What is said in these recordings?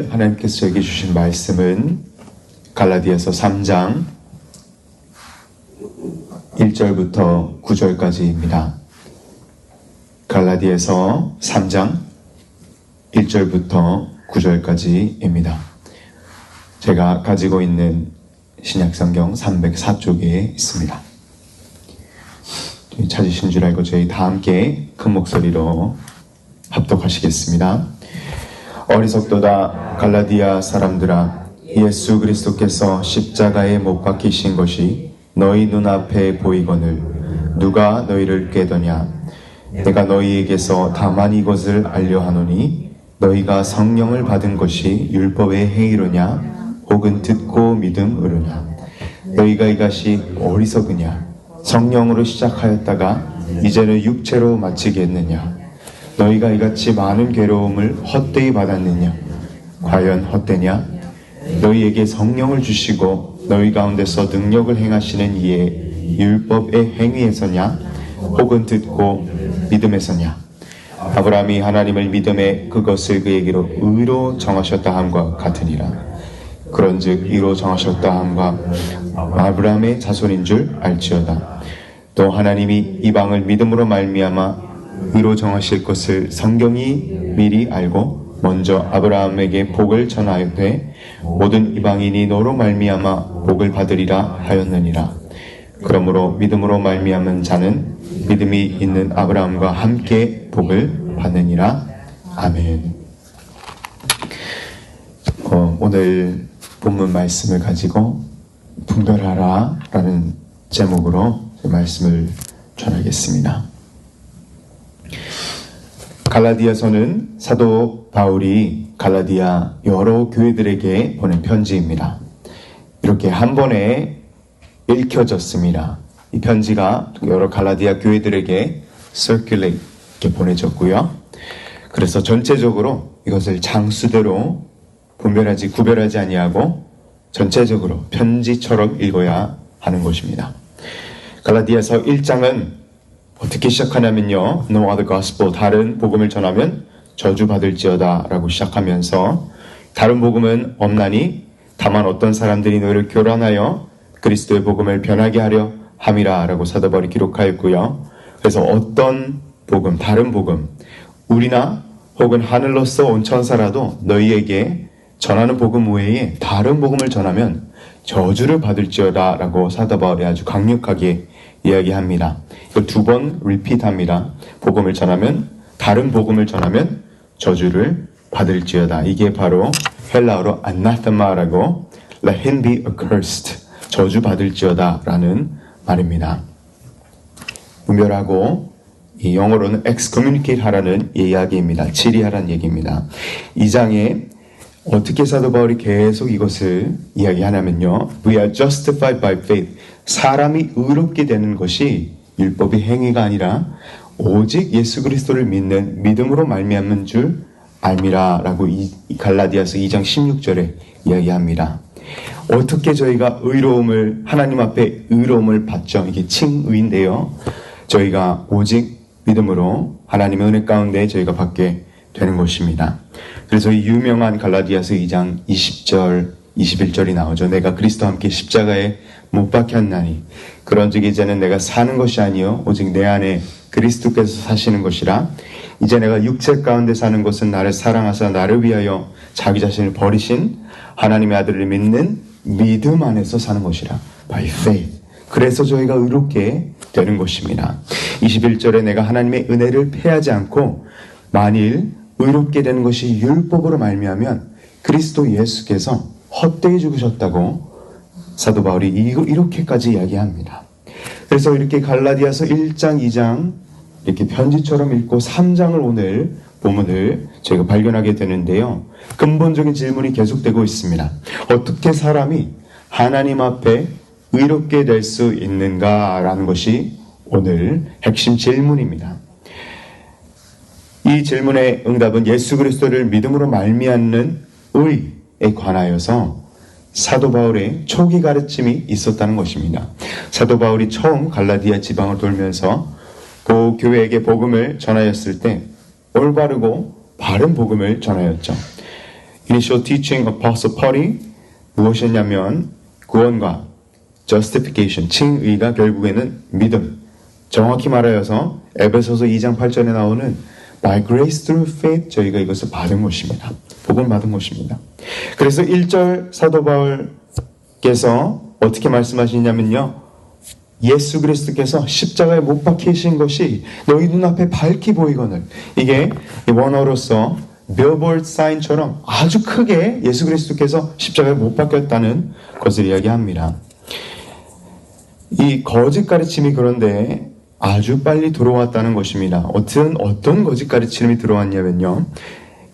오늘 하나님께서 저에게 주신 말씀은 갈라디아서 3장 1절부터 9절까지입니다. 갈라디아서 3장 1절부터 9절까지입니다. 제가 가지고 있는 신약성경 304쪽에 있습니다. 찾으신 줄 알고 저희 다 함께 큰 목소리로 합독하시겠습니다. 어리석도다 갈라디아 사람들아, 예수 그리스도께서 십자가에 못 박히신 것이 너희 눈앞에 보이거늘 누가 너희를 꾀더냐? 내가 너희에게서 다만 이것을 알려하노니 너희가 성령을 받은 것이 율법의 행위로냐 혹은 듣고 믿음으로냐? 너희가 이것이 어리석으냐? 성령으로 시작하였다가 이제는 육체로 마치겠느냐? 너희가 이같이 많은 괴로움을 헛되이 받았느냐? 과연 헛되냐? 너희에게 성령을 주시고 너희 가운데서 능력을 행하시는 이의 율법의 행위에서냐? 혹은 듣고 믿음에서냐? 아브라함이 하나님을 믿음에 그것을 그에게로 의로 정하셨다 함과 같으니라. 그런즉 의로 정하셨다 함과 아브라함의 자손인 줄 알지어다. 또 하나님이 이방을 믿음으로 말미암아 의로 정하실 것을 성경이 미리 알고 먼저 아브라함에게 복을 전하였되 모든 이방인이 너로 말미암아 복을 받으리라 하였느니라. 그러므로 믿음으로 말미암은 자는 믿음이 있는 아브라함과 함께 복을 받느니라. 아멘. 오늘 본문 말씀을 가지고 분별하라 라는 제목으로 말씀을 전하겠습니다. 갈라디아서는 사도 바울이 갈라디아 여러 교회들에게 보낸 편지입니다. 이렇게 한 번에 읽혀졌습니다. 이 편지가 여러 갈라디아 교회들에게 circulate 이렇게 보내졌고요. 그래서 전체적으로 이것을 장수대로 구별하지 아니하고 전체적으로 편지처럼 읽어야 하는 것입니다. 갈라디아서 1장은 어떻게 시작하냐면요, No other gospel, 다른 복음을 전하면 저주받을지어다 라고 시작하면서 다른 복음은 없나니 다만 어떤 사람들이 너희를 교란하여 그리스도의 복음을 변하게 하려 함이라 라고 사도 바울이 기록하였고요. 그래서 어떤 복음, 다른 복음, 우리나 혹은 하늘로서 온 천사라도 너희에게 전하는 복음 외에 다른 복음을 전하면 저주를 받을지어다 라고 사도 바울이 아주 강력하게 이야기합니다. 이걸 두 번 리핏합니다. 복음을 전하면, 다른 복음을 전하면 저주를 받을지어다. 이게 바로 헬라어로 anathema라고 let him be accursed, 저주 받을지어다 라는 말입니다. 분별하고 이 영어로는 excommunicate 하라는 이야기입니다. 치리하라는 얘기입니다. 이 장에 어떻게 사도 바울이 계속 이것을 이야기하냐면요, We are justified by faith. 사람이 의롭게 되는 것이 율법의 행위가 아니라 오직 예수 그리스도를 믿는 믿음으로 말미암는 줄 알미라 라고 이 갈라디아서 2장 16절에 이야기합니다. 어떻게 저희가 하나님 앞에 의로움을 받죠? 이게 칭의인데요, 저희가 오직 믿음으로 하나님의 은혜 가운데 저희가 받게 되는 것입니다. 그래서 이 유명한 갈라디아서 2장 20절, 21절이 나오죠. 내가 그리스도와 함께 십자가에 못 박혔나니 그런즉 이제는 내가 사는 것이 아니요 오직 내 안에 그리스도께서 사시는 것이라. 이제 내가 육체 가운데 사는 것은 나를 사랑하사 나를 위하여 자기 자신을 버리신 하나님의 아들을 믿는 믿음 안에서 사는 것이라. By faith. 그래서 저희가 의롭게 되는 것입니다. 21절에 내가 하나님의 은혜를 패하지 않고 만일 의롭게 되는 것이 율법으로 말미암으면 그리스도 예수께서 헛되이 죽으셨다고 사도 바울이 이렇게까지 이야기합니다. 그래서 이렇게 갈라디아서 1장, 2장 이렇게 편지처럼 읽고 3장을 오늘 본문을 저희가 발견하게 되는데요, 근본적인 질문이 계속되고 있습니다. 어떻게 사람이 하나님 앞에 의롭게 될 수 있는가라는 것이 오늘 핵심 질문입니다. 이 질문의 응답은 예수 그리스도를 믿음으로 말미암는 의에 관하여서 사도 바울의 초기 가르침이 있었다는 것입니다. 사도 바울이 처음 갈라디아 지방을 돌면서 그 교회에게 복음을 전하였을 때 올바르고 바른 복음을 전하였죠. Initial teaching of Apostle Paul이 무엇이었냐면 구원과 justification, 칭의가 결국에는 믿음. 정확히 말하여서 에베소서 2장 8절에 나오는 by grace through faith 저희가 이것을 받은 것입니다. 복음 받은 것입니다. 그래서 1절 사도 바울께서 어떻게 말씀하시냐면요. 예수 그리스도께서 십자가에 못 박히신 것이 너희 눈앞에 밝히 보이거늘. 이게 원어로서 빌보드 사인처럼 아주 크게 예수 그리스도께서 십자가에 못 박혔다는 것을 이야기합니다. 이 거짓 가르침이 그런데 아주 빨리 들어왔다는 것입니다. 어떤 거짓 가르침이 들어왔냐면요.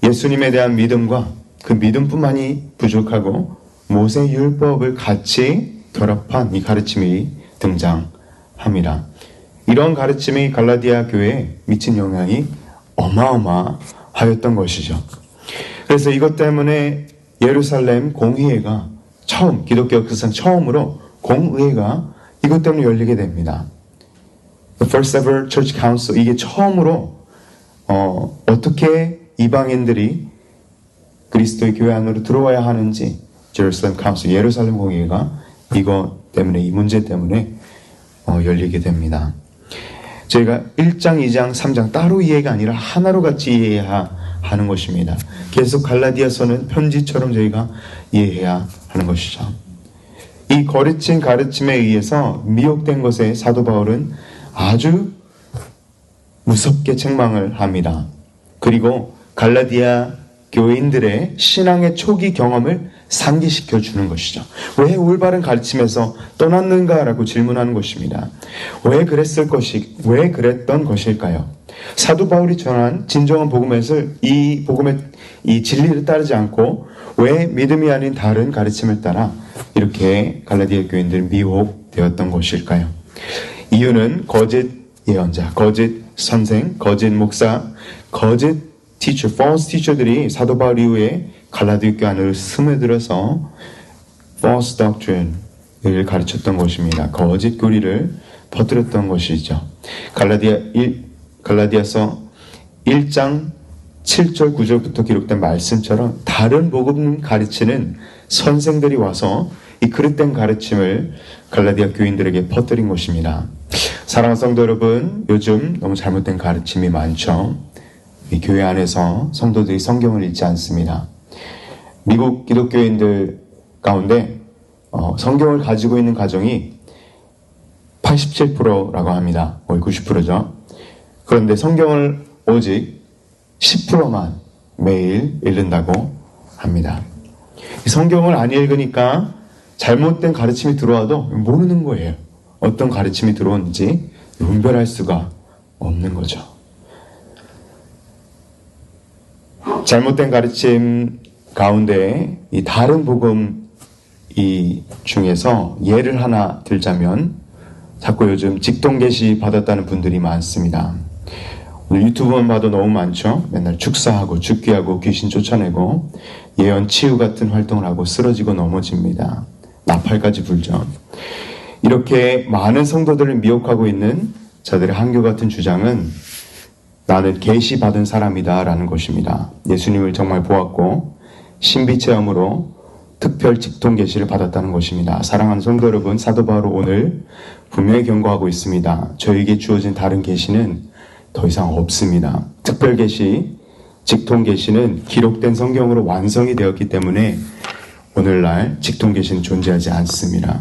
예수님에 대한 믿음과 그 믿음뿐만이 부족하고 모세 율법을 같이 결합한 이 가르침이 등장합니다. 이런 가르침이 갈라디아 교회에 미친 영향이 어마어마하였던 것이죠. 그래서 이것 때문에 예루살렘 공의회가 기독교 역사상 처음으로 공의회가 이것 때문에 열리게 됩니다. The first ever church council, 이게 처음으로 어떻게 이방인들이 그리스도의 교회 안으로 들어와야 하는지 Jerusalem Council, 예루살렘 공의회가 이것 때문에, 이 문제 때문에 열리게 됩니다. 저희가 1장, 2장, 3장 따로 이해가 아니라 하나로 같이 이해해야 하는 것입니다. 계속 갈라디아서는 편지처럼 저희가 이해해야 하는 것이죠. 이 거짓된 가르침에 의해서 미혹된 것에 사도 바울은 아주 무섭게 책망을 합니다. 그리고 갈라디아 교인들의 신앙의 초기 경험을 상기시켜 주는 것이죠. 왜 올바른 가르침에서 떠났는가라고 질문하는 것입니다. 왜 그랬던 것일까요? 사도 바울이 전한 진정한 이 복음의 이 진리를 따르지 않고 왜 믿음이 아닌 다른 가르침을 따라 이렇게 갈라디아 교인들 미혹되었던 것일까요? 이유는 거짓 예언자, 거짓 선생, 거짓 목사, 거짓 teacher, false teacher들이 사도 바울 이후에 갈라디아 교회 안으로 스며들어서 false doctrine을 가르쳤던 것입니다. 거짓 교리를 퍼뜨렸던 것이죠. 갈라디아서 1장 7절 9절부터 기록된 말씀처럼 다른 복음 가르치는 선생들이 와서 이 그릇된 가르침을 갈라디아 교인들에게 퍼뜨린 것입니다. 사랑하는 성도 여러분, 요즘 너무 잘못된 가르침이 많죠. 이 교회 안에서 성도들이 성경을 읽지 않습니다. 미국 기독교인들 가운데 성경을 가지고 있는 가정이 87%라고 합니다. 거의 90%죠. 그런데 성경을 오직 10%만 매일 읽는다고 합니다. 성경을 안 읽으니까 잘못된 가르침이 들어와도 모르는 거예요. 어떤 가르침이 들어오는지 분별할 수가 없는 거죠. 잘못된 가르침 가운데 이 다른 복음 중에서 예를 하나 들자면 자꾸 요즘 직통계시 받았다는 분들이 많습니다. 오늘 유튜브만 봐도 너무 많죠. 맨날 축사하고 죽기하고 귀신 쫓아내고 예언 치유 같은 활동을 하고 쓰러지고 넘어집니다. 나팔까지 불죠. 이렇게 많은 성도들을 미혹하고 있는 자들의 한결같은 주장은 나는 계시 받은 사람이다 라는 것입니다. 예수님을 정말 보았고 신비체험으로 특별 직통 계시를 받았다는 것입니다. 사랑하는 성도 여러분, 사도 바울은 오늘 분명히 경고하고 있습니다. 저에게 주어진 다른 계시는 더 이상 없습니다. 특별 계시, 직통 계시는 기록된 성경으로 완성이 되었기 때문에 오늘날 직통 계시는 존재하지 않습니다.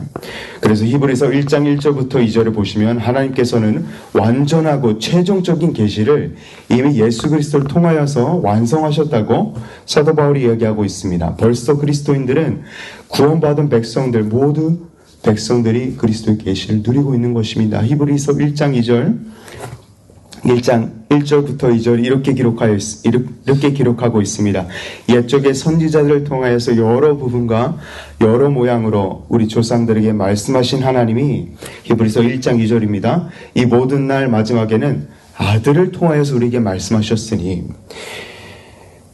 그래서 히브리서 1장 1절부터 2절을 보시면 하나님께서는 완전하고 최종적인 계시를 이미 예수 그리스도를 통하여서 완성하셨다고 사도 바울이 이야기하고 있습니다. 벌써 그리스도인들은 구원받은 백성들 모두 백성들이 그리스도의 계시를 누리고 있는 것입니다. 히브리서 1장 1절부터 2절 이렇게 기록하고 있습니다. 옛적의 선지자들을 통하여서 여러 부분과 여러 모양으로 우리 조상들에게 말씀하신 하나님이 히브리서 1장 2절입니다. 이 모든 날 마지막에는 아들을 통하여서 우리에게 말씀하셨으니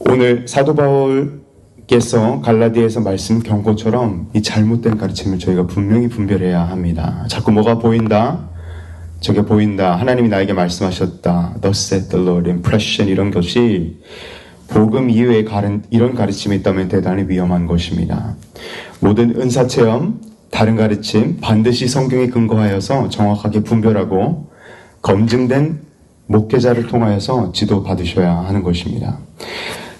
오늘 사도 바울께서 갈라디아에서 말씀 경고처럼 이 잘못된 가르침을 저희가 분명히 분별해야 합니다. 자꾸 뭐가 보인다? 저게 보인다. 하나님이 나에게 말씀하셨다. Thus said the Lord. Impression 이런 것이 복음 이외에 이런 가르침이 있다면 대단히 위험한 것입니다. 모든 은사체험, 다른 가르침 반드시 성경에 근거하여서 정확하게 분별하고 검증된 목회자를 통하여서 지도받으셔야 하는 것입니다.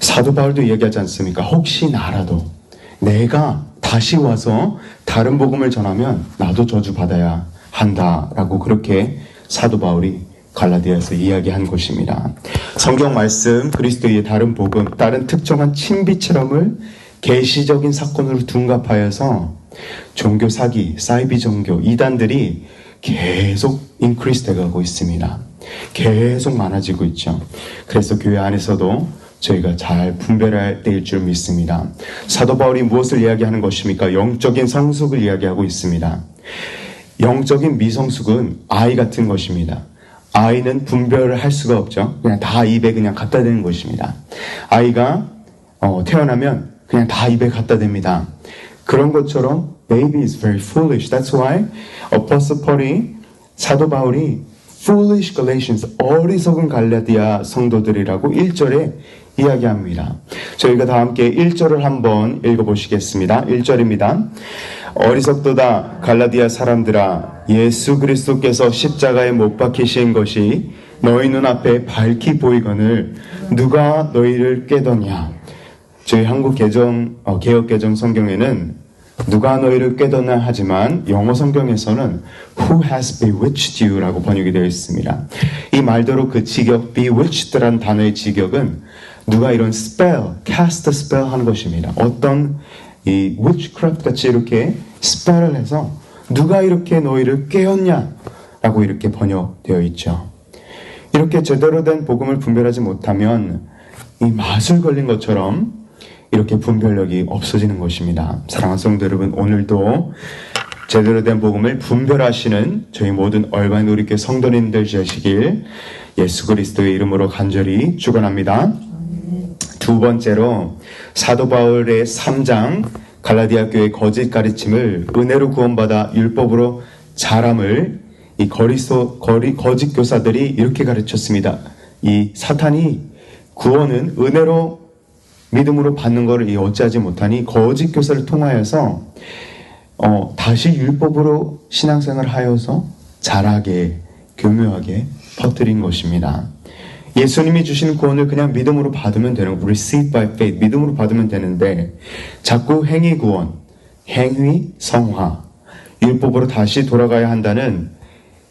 사도 바울도 이야기하지 않습니까? 혹시 나라도 내가 다시 와서 다른 복음을 전하면 나도 저주받아야 한다라고 그렇게 사도 바울이 갈라디아에서 이야기한 것입니다. 성경 말씀, 그리스도의 다른 복음, 다른 특정한 친비 체험을 계시적인 사건으로 둔갑하여서 종교 사기, 사이비 종교, 이단들이 계속 인크리스 돼가고 있습니다. 계속 많아지고 있죠. 그래서 교회 안에서도 저희가 잘 분별해야 될 줄 믿습니다. 사도 바울이 무엇을 이야기하는 것입니까? 영적인 성숙을 이야기하고 있습니다. 영적인 미성숙은 아이 같은 것입니다. 아이는 분별을 할 수가 없죠. 그냥 다 입에 그냥 갖다 대는 것입니다. 아이가 태어나면 그냥 다 입에 갖다 댑니다. 그런 것처럼 baby is very foolish. That's why Apostle Paul이, 사도 바울이 foolish Galatians, 어리석은 갈라디아 성도들이라고 1절에 이야기합니다. 저희가 다 함께 1절을 한번 읽어보시겠습니다. 1절입니다. 어리석도다 갈라디아 사람들아, 예수 그리스도께서 십자가에 못 박히신 것이 너희 눈앞에 밝히 보이거늘 누가 너희를 꾀더냐. 저희 한국 개혁 개정 성경에는 누가 너희를 꾀더냐 하지만 영어 성경에서는 Who has bewitched you? 라고 번역이 되어 있습니다. 이 말대로 그 직역 bewitched라는 단어의 직역은 누가 이런 spell, cast a spell 하는 것입니다. 어떤 이 witchcraft 같이 이렇게 spell을 해서 누가 이렇게 너희를 꾀었냐 라고 이렇게 번역되어 있죠. 이렇게 제대로 된 복음을 분별하지 못하면 이 마술 걸린 것처럼 이렇게 분별력이 없어지는 것입니다. 사랑하는 성도 여러분, 오늘도 제대로 된 복음을 분별하시는 저희 모든 얼간 우리교회 성도님들 되시길 예수 그리스도의 이름으로 간절히 축원합니다. 두 번째로 사도 바울의 3장 갈라디아 교회 거짓 가르침을 은혜로 구원받아 율법으로 자람을 이 거짓 교사들이 이렇게 가르쳤습니다. 이 사탄이 구원은 은혜로 믿음으로 받는 것을 어찌하지 못하니 거짓 교사를 통하여서 다시 율법으로 신앙생활을 하여서 잘하게 교묘하게 퍼뜨린 것입니다. 예수님이 주시는 구원을 그냥 믿음으로 받으면 되는, receive by faith, 믿음으로 받으면 되는데 자꾸 행위 구원, 행위 성화, 율법으로 다시 돌아가야 한다는,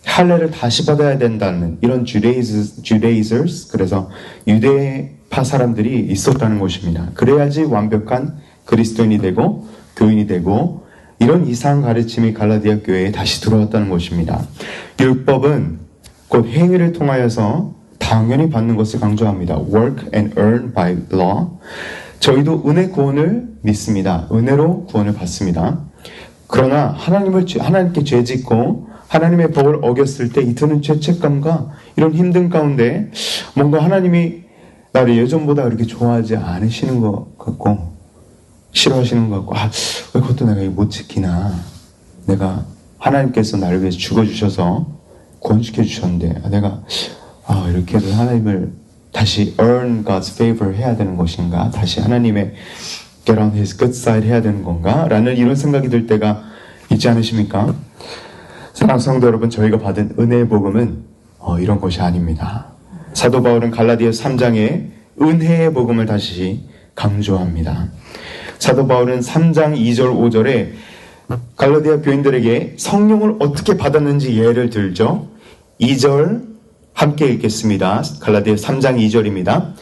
할례를 다시 받아야 된다는 이런 Judaizers, 그래서 유대파 사람들이 있었다는 것입니다. 그래야지 완벽한 그리스도인이 되고 교인이 되고 이런 이상한 가르침이 갈라디아 교회에 다시 들어왔다는 것입니다. 율법은 곧 행위를 통하여서 당연히 받는 것을 강조합니다. Work and earn by law. 저희도 은혜 구원을 믿습니다. 은혜로 구원을 받습니다. 그러나 하나님께 죄짓고 하나님의 법을 어겼을 때 이 드는 죄책감과 이런 힘든 가운데 뭔가 하나님이 나를 예전보다 그렇게 좋아하지 않으시는 것 같고 싫어하시는 것 같고 왜 그것도 내가 못 지키나, 내가 하나님께서 나를 위해서 죽어주셔서 구원시켜 주셨는데 내가 이렇게 해서 하나님을 다시 earn God's favor 해야 되는 것인가, 다시 하나님의 get on his good side 해야 되는 건가 라는 이런 생각이 들 때가 있지 않으십니까? 사랑하는 성도 여러분, 저희가 받은 은혜의 복음은 이런 것이 아닙니다. 사도 바울은 갈라디아 3장에 은혜의 복음을 다시 강조합니다. 사도 바울은 3장 2절 5절에 갈라디아 교인들에게 성령을 어떻게 받았는지 예를 들죠. 2절 함께 읽겠습니다. 갈라디아 3장 2절입니다.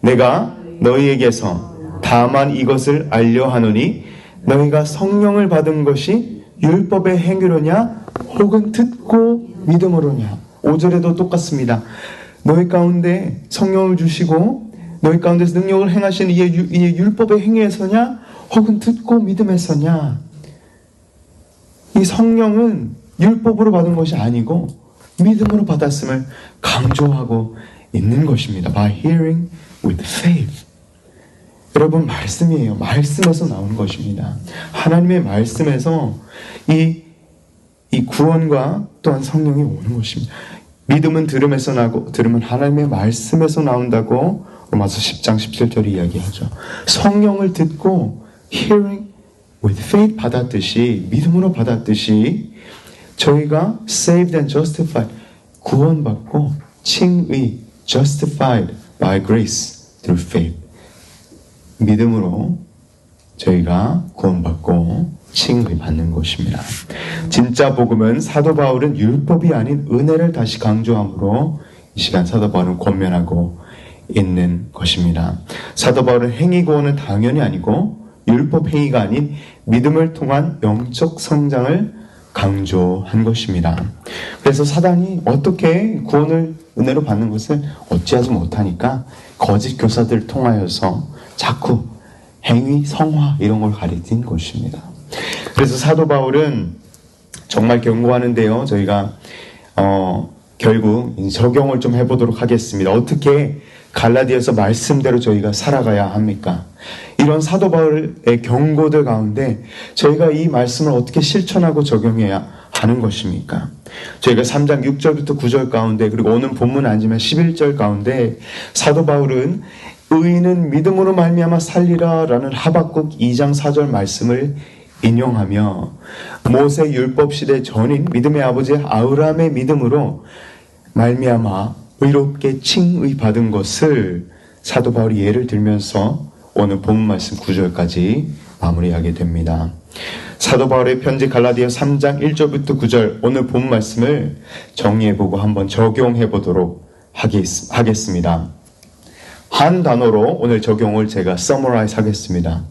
내가 너희에게서 다만 이것을 알려 하노니 너희가 성령을 받은 것이 율법의 행위로냐 혹은 듣고 믿음으로냐. 5절에도 똑같습니다. 너희 가운데 성령을 주시고 너희 가운데서 능력을 행하시는 이의 율법의 행위에서냐 혹은 듣고 믿음에서냐. 이 성령은 율법으로 받은 것이 아니고 믿음으로 받았음을 강조하고 있는 것입니다. By hearing with faith. 여러분, 말씀이에요. 말씀에서 나오는 것입니다. 하나님의 말씀에서 이 구원과 또한 성령이 오는 것입니다. 믿음은 들음에서 나고 들음은 하나님의 말씀에서 나온다고 로마서 10장 17절이 이야기하죠. 성령을 듣고 hearing with faith 받았듯이, 믿음으로 받았듯이 저희가 saved and justified, 구원받고 칭의, justified by grace through faith, 믿음으로 저희가 구원받고 칭의 받는 것입니다. 진짜 복음은 사도 바울은 율법이 아닌 은혜를 다시 강조함으로 이 시간 사도 바울은 권면하고 있는 것입니다. 사도 바울은 행위 구원은 당연히 아니고 율법 행위가 아닌 믿음을 통한 영적 성장을 강조한 것입니다. 그래서 사단이 어떻게 구원을 은혜로 받는 것을 어찌하지 못하니까 거짓 교사들을 통하여서 자꾸 행위, 성화 이런 걸 가리킨 것입니다. 그래서 사도 바울은 정말 경고하는데요. 저희가 결국 적용을 좀 해보도록 하겠습니다. 어떻게 갈라디아서 말씀대로 저희가 살아가야 합니까? 이런 사도 바울의 경고들 가운데 저희가 이 말씀을 어떻게 실천하고 적용해야 하는 것입니까? 저희가 3장 6절부터 9절 가운데, 그리고 오늘 본문 아니면 11절 가운데 사도 바울은 의인은 믿음으로 말미암아 살리라 라는 하박국 2장 4절 말씀을 인용하며 모세 율법 시대 전인 믿음의 아버지 아브라함의 믿음으로 말미암아 의롭게 칭의 받은 것을 사도 바울이 예를 들면서 오늘 본문 말씀 9절까지 마무리하게 됩니다. 사도 바울의 편지 갈라디아 3장 1절부터 9절 오늘 본문 말씀을 정리해보고 한번 적용해보도록 하겠습니다. 한 단어로 오늘 적용을 제가 summarize 하겠습니다.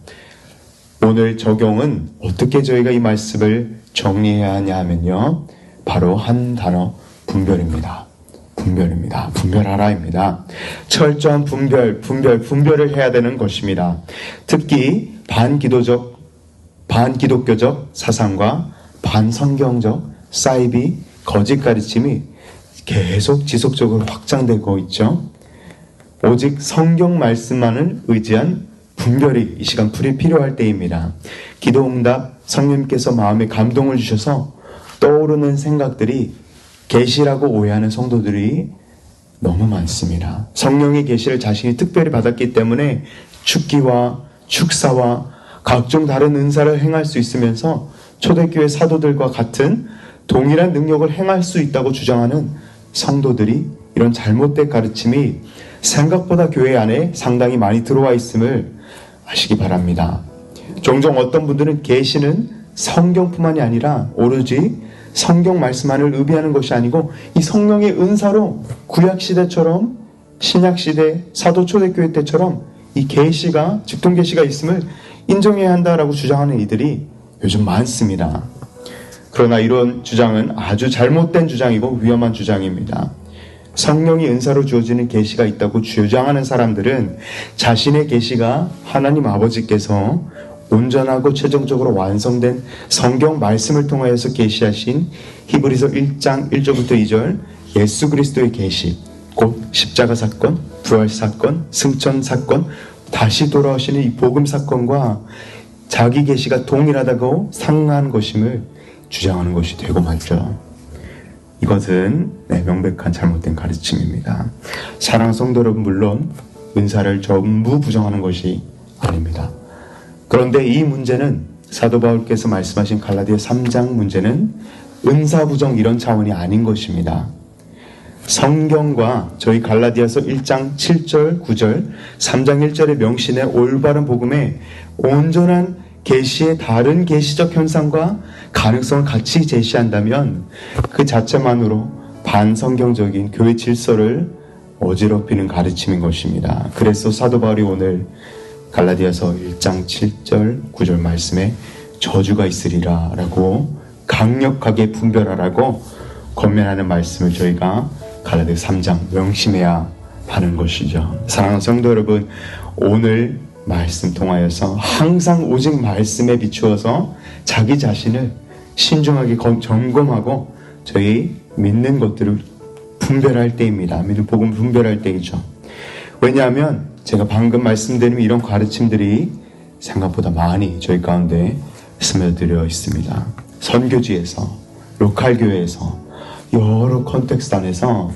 오늘 적용은 어떻게 저희가 이 말씀을 정리해야 하냐 하면요, 바로 한 단어, 분별입니다. 분별입니다. 분별하라입니다. 철저한 분별을 해야 되는 것입니다. 특히 반기독교적 사상과 반성경적 사이비 거짓 가르침이 계속 지속적으로 확장되고 있죠. 오직 성경 말씀만을 의지한 분별이 이 시간 필요할 때입니다. 기도응답 성령님께서 마음에 감동을 주셔서 떠오르는 생각들이 계시라고 오해하는 성도들이 너무 많습니다. 성령의 계시를 자신이 특별히 받았기 때문에 축기와 축사와 각종 다른 은사를 행할 수 있으면서 초대교회 사도들과 같은 동일한 능력을 행할 수 있다고 주장하는 성도들이 이런 잘못된 가르침이 생각보다 교회 안에 상당히 많이 들어와 있음을 아시기 바랍니다. 종종 어떤 분들은 계시는 성경뿐만이 아니라 오로지 성경 말씀만을 의미하는 것이 아니고 이 성령의 은사로 구약시대처럼 신약시대 사도 초대교회 때처럼 이 계시가 직통계시가 있음을 인정해야 한다라고 주장하는 이들이 요즘 많습니다. 그러나 이런 주장은 아주 잘못된 주장이고 위험한 주장입니다. 성령이 은사로 주어지는 계시가 있다고 주장하는 사람들은 자신의 계시가 하나님 아버지께서 온전하고 최종적으로 완성된 성경 말씀을 통하여서 계시하신 히브리서 1장 1절부터 2절 예수 그리스도의 계시, 곧 십자가 사건, 부활 사건, 승천 사건, 다시 돌아오시는 이 복음 사건과 자기 계시가 동일하다고 상응한 것임을 주장하는 것이 되고 말죠. 이것은 명백한 잘못된 가르침입니다. 사랑하는 성도 여러분, 물론 은사를 전부 부정하는 것이 아닙니다. 그런데 이 문제는 사도 바울께서 말씀하신 갈라디아 3장 문제는 은사 부정 이런 차원이 아닌 것입니다. 성경과 저희 갈라디아서 1장 7절 9절 3장 1절의 명신의 올바른 복음에 온전한 계시의 다른 계시적 현상과 가능성을 같이 제시한다면 그 자체만으로 반성경적인 교회 질서를 어지럽히는 가르침인 것입니다. 그래서 사도 바울이 오늘 갈라디아서 1장 7절 9절 말씀에 저주가 있으리라 라고 강력하게 분별하라고 권면하는 말씀을 저희가 갈라디아 3장 명심해야 하는 것이죠. 사랑하는 성도 여러분, 오늘 말씀 통하여서 항상 오직 말씀에 비추어서 자기 자신을 신중하게 점검하고 저희 믿는 것들을 분별할 때입니다. 믿는 복음 분별할 때이죠. 왜냐하면 제가 방금 말씀드린 이런 가르침들이 생각보다 많이 저희 가운데 스며들어 있습니다. 선교지에서, 로컬 교회에서, 여러 컨텍스트 안에서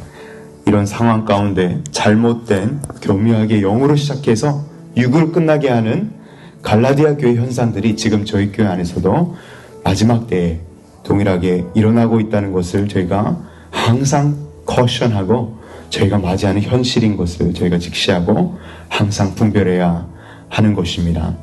이런 상황 가운데 잘못된 교묘하게 영으로 시작해서 육으로 끝나게 하는 갈라디아 교회 현상들이 지금 저희 교회 안에서도 마지막 때에 동일하게 일어나고 있다는 것을 저희가 항상 커션하고 저희가 맞이하는 현실인 것을 저희가 직시하고 항상 분별해야 하는 것입니다.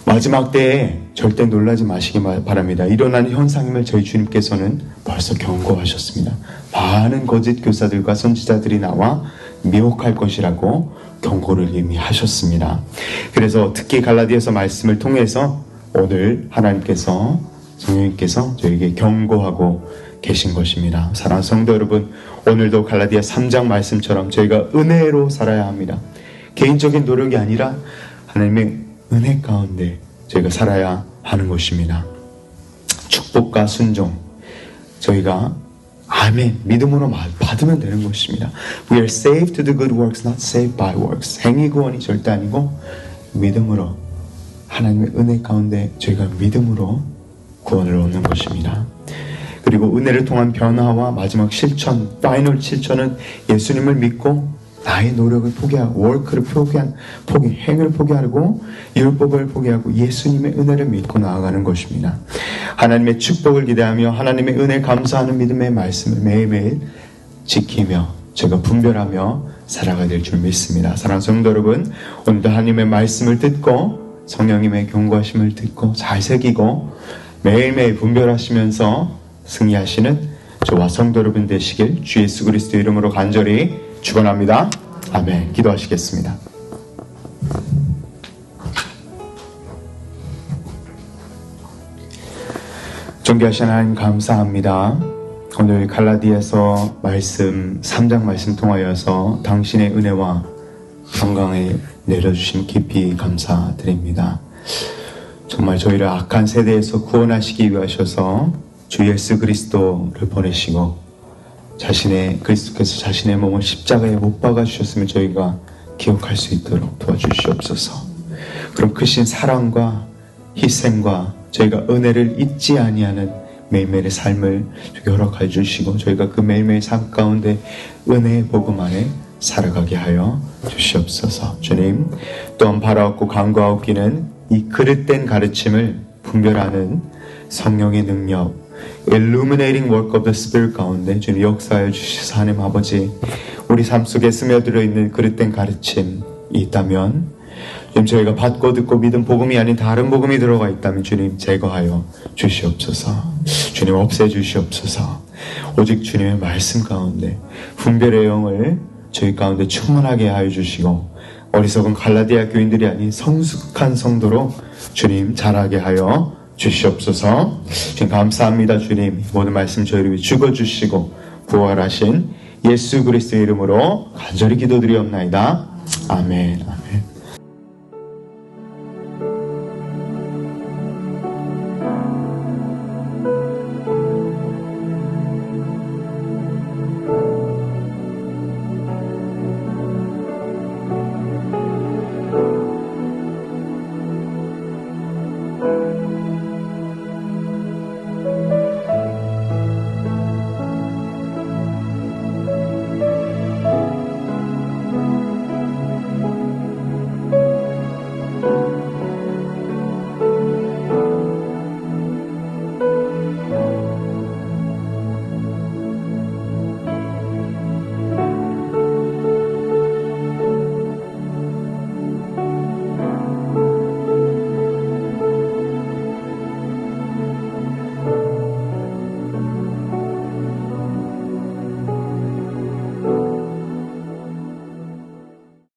마지막 때에 절대 놀라지 마시기 바랍니다. 일어나는 현상임을 저희 주님께서는 벌써 경고하셨습니다. 많은 거짓 교사들과 선지자들이 나와 미혹할 것이라고 경고를 이미 하셨습니다. 그래서 특히 갈라디아서 말씀을 통해서 오늘 하나님께서 성령님께서 저에게 경고하고 계신 것입니다. 사랑하는 성도 여러분, 오늘도 갈라디아 3장 말씀처럼 저희가 은혜로 살아야 합니다. 개인적인 노력이 아니라 하나님의 은혜 가운데 저희가 살아야 하는 것입니다. 축복과 순종, 저희가 아멘, 믿음으로 받으면 되는 것입니다. We are saved to the good works, not saved by works. 행위 구원이 절대 아니고 믿음으로, 하나님의 은혜 가운데 저희가 믿음으로 구원을 얻는 것입니다. 그리고 은혜를 통한 변화와 마지막 실천, 파이널 실천은 예수님을 믿고 나의 노력을 포기하고 워크를 행을 포기하고 율법을 포기하고 예수님의 은혜를 믿고 나아가는 것입니다. 하나님의 축복을 기대하며 하나님의 은혜 감사하는 믿음의 말씀을 매일매일 지키며 제가 분별하며 살아가야 될 줄 믿습니다. 사랑하는 성도 여러분, 오늘도 하나님의 말씀을 듣고 성령님의 경고하심을 듣고 잘 새기고 매일매일 분별하시면서 승리하시는 저와 성도 여러분 되시길 주 예수 그리스도 이름으로 간절히 축원합니다. 아멘. 기도하시겠습니다. 존귀하신 하나님 감사합니다. 오늘 갈라디아서 말씀 3장 말씀 통하여서 당신의 은혜와 평강을 내려주심 깊이 감사드립니다. 정말 저희를 악한 세대에서 구원하시기 위하셔서 주 예수 그리스도를 보내시고 그리스도께서 자신의 몸을 십자가에 못 박아 주셨음을 저희가 기억할 수 있도록 도와주시옵소서. 그럼 크신 사랑과 희생과 저희가 은혜를 잊지 아니하는 매일매일의 삶을 허락해 주시고 저희가 그 매일매일 삶 가운데 은혜의 복음 안에 살아가게 하여 주시옵소서. 주님, 또한 바라옵고 간구하옵기는 이 그릇된 가르침을 분별하는 성령의 능력, illuminating work of the Spirit 가운데 주님 역사해 주시사 하나님 아버지, 우리 삶 속에 스며들어 있는 그릇된 가르침이 있다면 주님, 저희가 받고 듣고 믿은 복음이 아닌 다른 복음이 들어가 있다면 주님 제거하여 주시옵소서. 주님 없애 주시옵소서. 오직 주님의 말씀 가운데 분별의 영을 저희 가운데 충만하게 하여 주시고 어리석은 갈라디아 교인들이 아닌 성숙한 성도로 주님 자라게 하여 주시옵소서. 주님 감사합니다. 주님 모든 말씀 저희를 위해 죽어주시고 부활하신 예수 그리스도의 이름으로 간절히 기도드리옵나이다. 아멘.